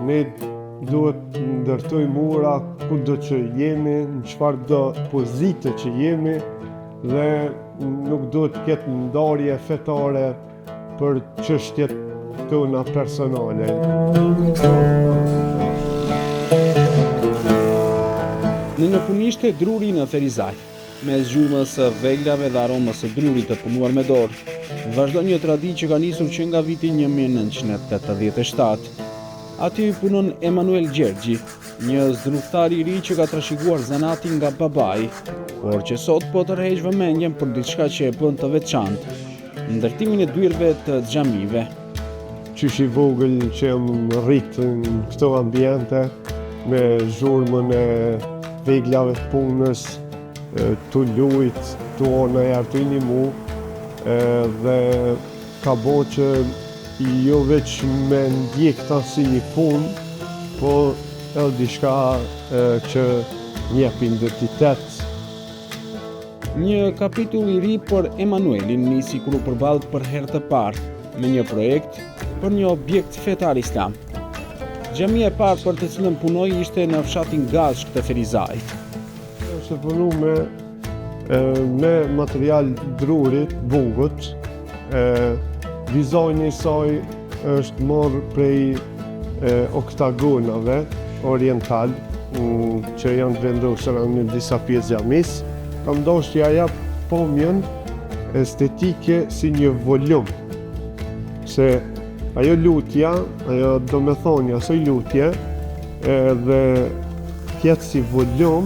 Ne duhet ndërtojmë ura kudo që jemi, në çfarëdo pozite që jemi dhe nuk duhet të ketë ndarje fetare për çështjet tona personale. Në punishte druri në Ferizaj, me zgjurmës së veglave dhe aromës së drurit të punuar me dorë, vazhdon një traditë që ka nisur që nga viti 1987. Aty punon Emanuel Gjergji, një zdruftar i ri që ka trashëguar zanatin nga babai, por që sot po tërheq vëmendjen për diçka që e bën të veçantë, ndërtimin e dyrëve të xhamive. Qysh i vogël që jam rrit në këto ambiente, me zhurmën e veglave të punës, të lujt, të onajër të inimu, dhe ka bo që jo veç me ndjek ta si një punë, po edhe diçka që njep identitet. Një kapitull i ri për Emanuelin nisi kur u përballët për herë të parë me një projekt për një objekt fetar islam. Xhamia e parë për të cilën punoi ishte në fshatin Gazhk të Ferizajt. Është punu me material drurit, bungut. Dizajni i saj është marrë prej oktagonave oriental që janë vendosur në disa pjesë xhamis. Kam dashur t'ia jap pamjen estetike si një volum. Se ajo lutja, ajo domethënia asoj lutje, dhe tjetë si volum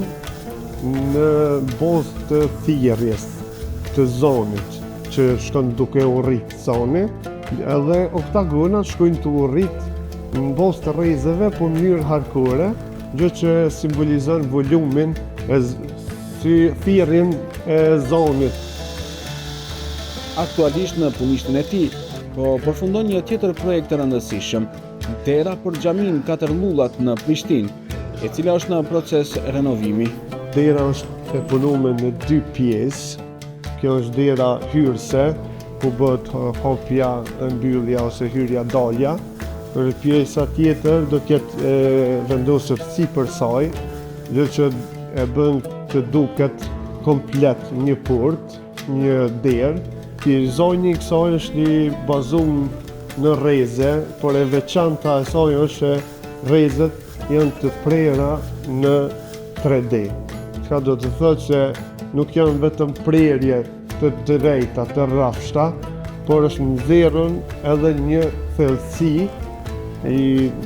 në bazë të thirrjes të zonit, që shkon duke u rrit zoni, edhe oktagonat shkojnë të u rrit në bazë të rrezeve po në mënyrë hardcore, gjë që simbolizon volumin si thirrjen e zonit. Aktualisht në punishtin e tij, po përfundon një tjetër projekt të rëndësishëm, dera për xhamin 4 Lullat në Prishtinë, e cila është në proces renovimi. Dera është e punuar në 2 pjesë. Kjo është dera hyrëse, ku bëhet hapja, mbyllja ose hyrja dalja. Për pjesa tjetër do të jetë vendosur sipër saj, gjë që e bën të duket komplet një port, një derë. Dizajni i kësaj është i bazuar në rreze, por e veçanta e saj është që rrezet janë të prera në 3D. Çka do të thotë se nuk janë vetëm prerje të drejta, të rrafshta, por është nxjerrën edhe një thellësi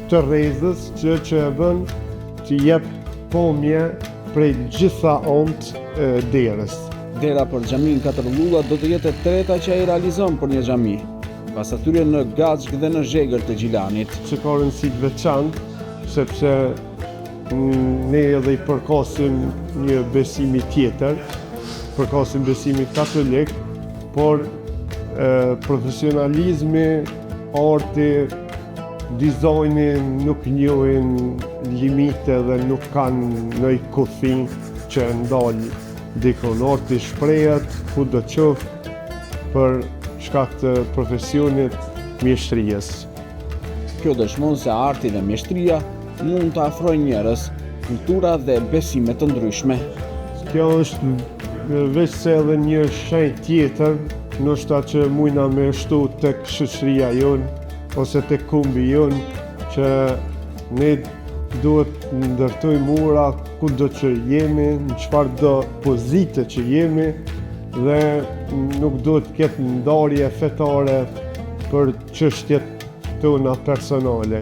të rrezës që e bën të jep pamje prej gjitha anët derës. Dera për xhamin 4 Lullat do të jetë e treta që ai realizon për një xhami, pas atyre në Gazhk dhe në Zhegër të Gjilanit. Që ka rëndësi të veçantë, sepse ne edhe i përkasim një besimi tjetër, përkasim besimin katolik, por profesionalizmi, arti, dizajni nuk njohin limite dhe nuk kanë ndonjë kufin që ndalë dikon. Arti shprehet ku do qoftë për shkak të profesionit mjeshtrisë. Kjo dëshmon se arti dhe mjeshtria mund të afrojnë njerëz, kultura dhe besime të ndryshme. Kjo është veç se edhe një shenjë tjetër, ndoshta që mujna me shtu tek shoqëria jonë ose tek kumbi jonë, që ne duhet ndërtojmë ura kudo që jemi, në çfarëdo pozite që jemi, dhe nuk duhet të ketë ndarje fetare për çështjet tona personale.